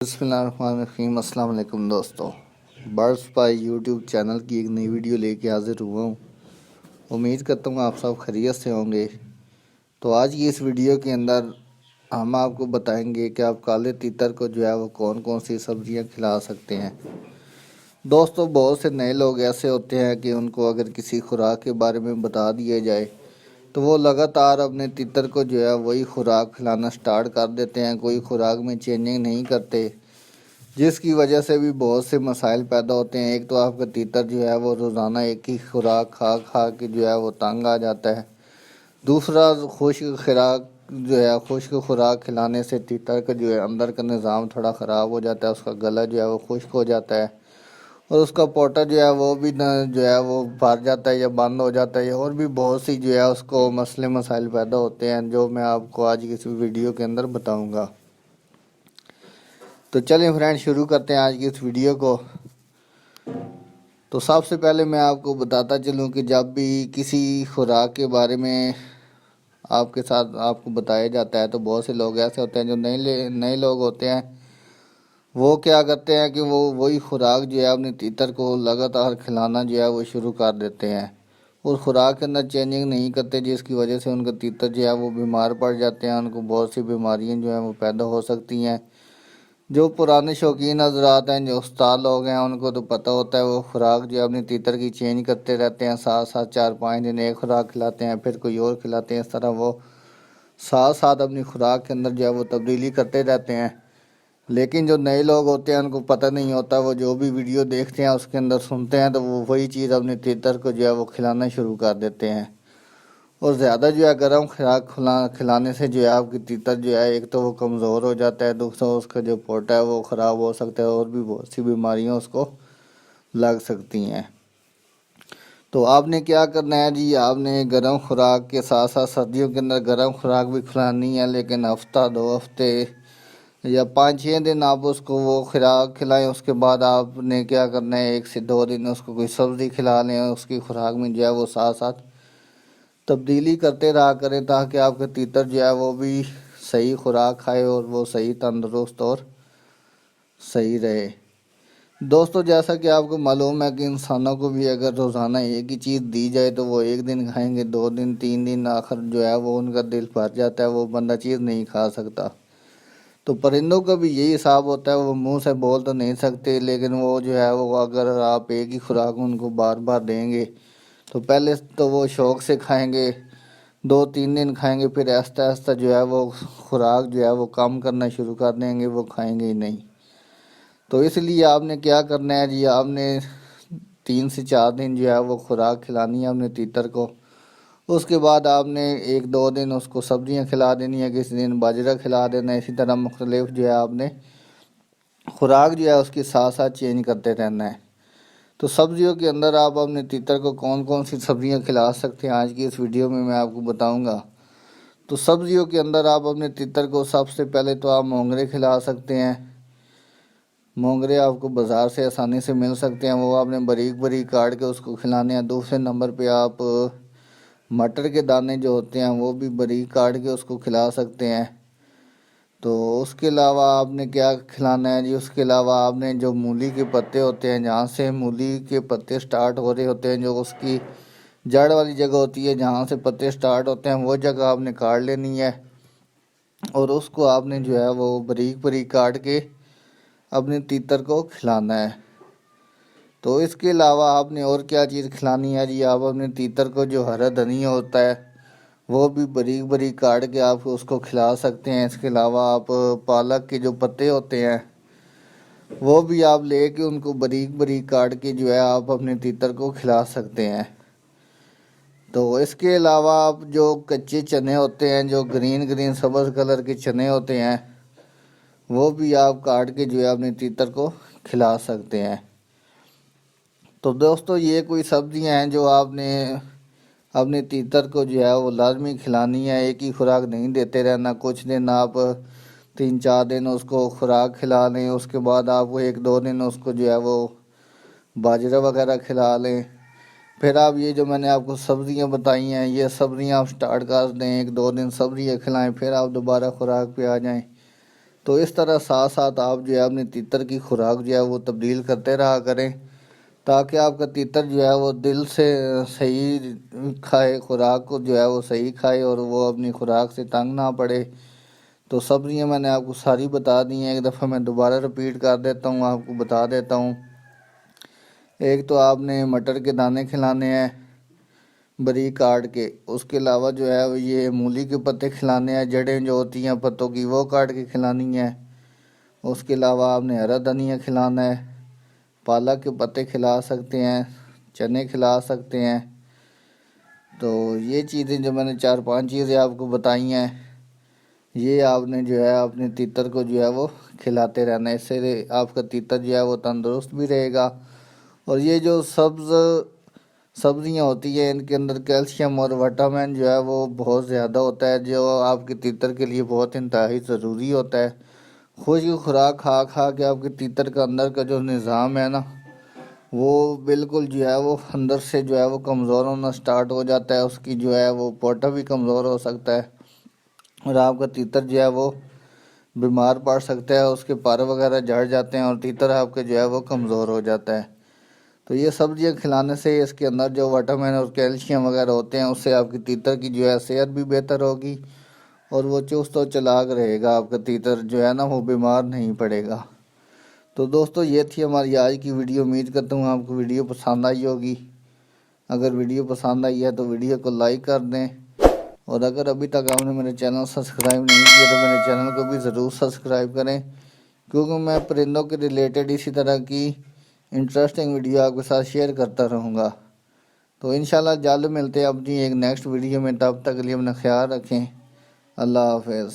بسم اللہ الرحمن الرحیم۔ السلام علیکم دوستو، برڈز پائی یوٹیوب چینل کی ایک نئی ویڈیو لے کے حاضر ہوا ہوں۔ امید کرتا ہوں آپ سب خیریت سے ہوں گے۔ تو آج کی اس ویڈیو کے اندر ہم آپ کو بتائیں گے کہ آپ کالے تیتر کو جو ہے وہ کون کون سی سبزیاں کھلا سکتے ہیں۔ دوستو، بہت سے نئے لوگ ایسے ہوتے ہیں کہ ان کو اگر کسی خوراک کے بارے میں بتا دیا جائے تو وہ لگاتار اپنے تیتر کو جو ہے وہی خوراک کھلانا سٹارٹ کر دیتے ہیں، کوئی خوراک میں چینجنگ نہیں کرتے، جس کی وجہ سے بھی بہت سے مسائل پیدا ہوتے ہیں۔ ایک تو آپ کا تیتر جو ہے وہ روزانہ ایک ہی خوراک کھا کھا کے جو ہے وہ تنگ آ جاتا ہے۔ دوسرا، خشک خوراک کھلانے سے تیتر کا جو ہے اندر کا نظام تھوڑا خراب ہو جاتا ہے، اس کا گلا جو ہے وہ خشک ہو جاتا ہے اور اس کا پوٹا جو ہے وہ بھی جو ہے وہ بھر جاتا ہے یا بند ہو جاتا ہے، اور بھی بہت سی جو ہے اس کو مسائل پیدا ہوتے ہیں، جو میں آپ کو آج کی اس ویڈیو کے اندر بتاؤں گا۔ تو چلیں فرینڈ، شروع کرتے ہیں آج کی اس ویڈیو کو۔ تو سب سے پہلے میں آپ کو بتاتا چلوں کہ جب بھی کسی خوراک کے بارے میں آپ کو بتایا جاتا ہے تو بہت سے لوگ ایسے ہوتے ہیں جو نئے لوگ ہوتے ہیں، وہ کیا کرتے ہیں کہ وہی خوراک جو ہے اپنے تیتر کو لگاتار کھلانا جو ہے وہ شروع کر دیتے ہیں اور خوراک کے اندر چینجنگ نہیں کرتے، جس کی وجہ سے ان کا تیتر جو ہے وہ بیمار پڑ جاتے ہیں، ان کو بہت سی بیماریاں جو ہیں وہ پیدا ہو سکتی ہیں۔ جو پرانے شوقین حضرات ہیں، جو استاد لوگ ہیں، ان کو تو پتہ ہوتا ہے، وہ خوراک جو ہے اپنی تیتر کی چینج کرتے رہتے ہیں، ساتھ 4-5 دن ایک خوراک کھلاتے ہیں، پھر کوئی اور کھلاتے ہیں، اس طرح وہ ساتھ اپنی خوراک کے اندر جو ہے وہ تبدیلی کرتے رہتے ہیں۔ لیکن جو نئے لوگ ہوتے ہیں ان کو پتہ نہیں ہوتا، وہ جو بھی ویڈیو دیکھتے ہیں اس کے اندر سنتے ہیں تو وہ وہی چیز اپنے تیتر کو جو ہے وہ کھلانا شروع کر دیتے ہیں، اور زیادہ جو ہے گرم خوراک کھلانے سے جو ہے آپ کی تیتر جو ہے ایک تو وہ کمزور ہو جاتا ہے، دوسرا اس کا جو پوٹا ہے وہ خراب ہو سکتا ہے، اور بھی بہت سی بیماریاں اس کو لگ سکتی ہیں۔ تو آپ نے کیا کرنا ہے جی، آپ نے گرم خوراک کے ساتھ سردیوں کے اندر گرم خوراک بھی کھلانی ہے، لیکن ہفتہ 2 ہفتے یا 5-6 دن آپ اس کو وہ خوراک کھلائیں۔ اس کے بعد آپ نے کیا کرنا ہے، 1 سے 2 دن اس کو کوئی سبزی کھلا لیں، اس کی خوراک میں جو ہے وہ ساتھ تبدیلی کرتے رہا کریں، تاکہ آپ کا تیتر جو ہے وہ بھی صحیح خوراک کھائے اور وہ صحیح تندرست اور صحیح رہے۔ دوستو، جیسا کہ آپ کو معلوم ہے کہ انسانوں کو بھی اگر روزانہ ایک ہی چیز دی جائے تو وہ 1 دن کھائیں گے، 2 دن 3 دن، آخر جو ہے وہ ان کا دل بھر جاتا ہے، وہ بندہ چیز نہیں کھا سکتا۔ تو پرندوں کا بھی یہی حساب ہوتا ہے، وہ منہ سے بول تو نہیں سکتے، لیکن وہ جو ہے وہ اگر آپ ایک ہی خوراک ان کو بار بار دیں گے تو پہلے تو وہ شوق سے کھائیں گے، 2-3 دن کھائیں گے، پھر آہستہ آہستہ جو ہے وہ خوراک جو ہے وہ کم کرنا شروع کر دیں گے، وہ کھائیں گے ہی نہیں۔ تو اس لیے آپ نے کیا کرنا ہے جی، آپ نے 3 سے 4 دن جو ہے وہ خوراک کھلانی ہے اپنے تیتر کو۔ اس کے بعد آپ نے 1-2 دن اس کو سبزیاں کھلا دینی ہے، کسی دن باجرہ کھلا دینا ہے، اسی طرح مختلف جو ہے آپ نے خوراک جو ہے اس کے ساتھ چینج کرتے رہنا ہے۔ تو سبزیوں کے اندر آپ اپنے تیتر کو کون کون سی سبزیاں کھلا سکتے ہیں، آج کی اس ویڈیو میں آپ کو بتاؤں گا۔ تو سبزیوں کے اندر آپ اپنے تیتر کو سب سے پہلے تو آپ مونگرے کھلا سکتے ہیں۔ مونگرے آپ کو بازار سے آسانی سے مل سکتے ہیں، وہ آپ نے باریک کاٹ کے اس کو کھلانے ہیں۔ دوسرے نمبر پہ آپ مٹر کے دانے جو ہوتے ہیں وہ بھی باریک کاٹ کے اس کو کھلا سکتے ہیں۔ تو اس کے علاوہ آپ نے کیا کھلانا ہے جی، اس کے علاوہ آپ نے جو مولی کے پتے ہوتے ہیں، جہاں سے مولی کے پتے سٹارٹ ہو رہے ہوتے ہیں، جو اس کی جڑ والی جگہ ہوتی ہے جہاں سے پتے سٹارٹ ہوتے ہیں، وہ جگہ آپ نے کاٹ لینی ہے، اور اس کو آپ نے جو ہے وہ باریک کاٹ کے اپنے تیتر کو کھلانا ہے۔ تو اس کے علاوہ آپ نے اور کیا چیز کھلانی ہے جی، آپ اپنے تیتر کو جو ہرا دھنیا ہوتا ہے وہ بھی باریک کاٹ کے آپ اس کو کھلا سکتے ہیں۔ اس کے علاوہ آپ پالک کے جو پتے ہوتے ہیں وہ بھی آپ لے کے ان کو باریک کاٹ کے جو ہے آپ اپنے تیتر کو کھلا سکتے ہیں۔ تو اس کے علاوہ آپ جو کچے چنے ہوتے ہیں، جو گرین سبز کلر کے چنے ہوتے ہیں، وہ بھی آپ کاٹ کے جو ہے اپنے تیتر کو کھلا سکتے ہیں۔ تو دوستو، یہ کوئی سبزیاں ہیں جو آپ نے اپنے تیتر کو جو ہے وہ لازمی کھلانی ہے، ایک ہی خوراک نہیں دیتے رہنا۔ کچھ دن آپ 3-4 دن اس کو خوراک کھلا لیں، اس کے بعد آپ وہ 1-2 دن اس کو جو ہے وہ باجرہ وغیرہ کھلا لیں، پھر آپ یہ جو میں نے آپ کو سبزیاں بتائی ہیں یہ سبزیاں آپ سٹارٹ کر دیں، 1-2 دن سبزیاں کھلائیں، پھر آپ دوبارہ خوراک پہ آ جائیں۔ تو اس طرح ساتھ ساتھ آپ جو ہے اپنے تیتر کی خوراک جو ہے وہ تبدیل کرتے رہا کریں، تاکہ آپ کا تیتر جو ہے وہ دل سے صحیح کھائے، خوراک کو جو ہے وہ صحیح کھائے اور وہ اپنی خوراک سے تنگ نہ پڑے۔ تو سبزیاں میں نے آپ کو ساری بتا دی ہیں، ایک دفعہ میں دوبارہ رپیٹ کر دیتا ہوں، آپ کو بتا دیتا ہوں۔ ایک تو آپ نے مٹر کے دانے کھلانے ہیں باریک کاٹ کے، اس کے علاوہ جو ہے یہ مولی کے پتے کھلانے ہیں، جڑیں جو ہوتی ہیں پتوں کی وہ کاٹ کے کھلانی ہیں۔ اس کے علاوہ آپ نے ہرا دھنیا کھلانا ہے، پالک کے پتے کھلا سکتے ہیں، چنے کھلا سکتے ہیں۔ تو یہ چیزیں جو میں نے 4-5 چیزیں آپ کو بتائی ہیں، یہ آپ نے جو ہے اپنے تیتر کو جو ہے وہ کھلاتے رہنا ہے، اس سے آپ کا تیتر جو ہے وہ تندرست بھی رہے گا۔ اور یہ جو سبزیاں ہوتی ہیں ان کے اندر کیلشیم اور وٹامن جو ہے وہ بہت زیادہ ہوتا ہے، جو آپ کے تیتر کے لیے بہت انتہائی ضروری ہوتا ہے۔ خشک خوراک کھا کھا کے آپ کے تیتر کا اندر کا جو نظام ہے نا، وہ بالکل جو ہے وہ اندر سے جو ہے وہ کمزور ہونا سٹارٹ ہو جاتا ہے، اس کی جو ہے وہ پوٹا بھی کمزور ہو سکتا ہے، اور آپ کا تیتر جو ہے وہ بیمار پڑ سکتا ہے، اس کے پر وغیرہ جھڑ جاتے ہیں اور تیتر آپ کے جو ہے وہ کمزور ہو جاتا ہے۔ تو یہ سبزیاں کھلانے سے اس کے اندر جو وٹامن اور کیلشیم وغیرہ ہوتے ہیں، اس سے آپ کی تیتر کی جو ہے صحت بھی بہتر ہوگی اور وہ چست و چلاک رہے گا، آپ کا تیتر جو ہے نا وہ بیمار نہیں پڑے گا۔ تو دوستو یہ تھی ہماری آج کی ویڈیو، امید کرتا ہوں آپ کو ویڈیو پسند آئی ہوگی۔ اگر ویڈیو پسند آئی ہے تو ویڈیو کو لائک کر دیں، اور اگر ابھی تک آپ نے میرے چینل سبسکرائب نہیں کیا تو میرے چینل کو بھی ضرور سبسکرائب کریں، کیونکہ میں پرندوں کے ریلیٹڈ اسی طرح کی انٹرسٹنگ ویڈیو آپ کے ساتھ شیئر کرتا رہوں گا۔ تو انشاءاللہ جلد ملتے ہیں اپنی ایک نیکسٹ ویڈیو میں، تب تک کے لیے اپنا خیال رکھیں۔ اللہ حافظ۔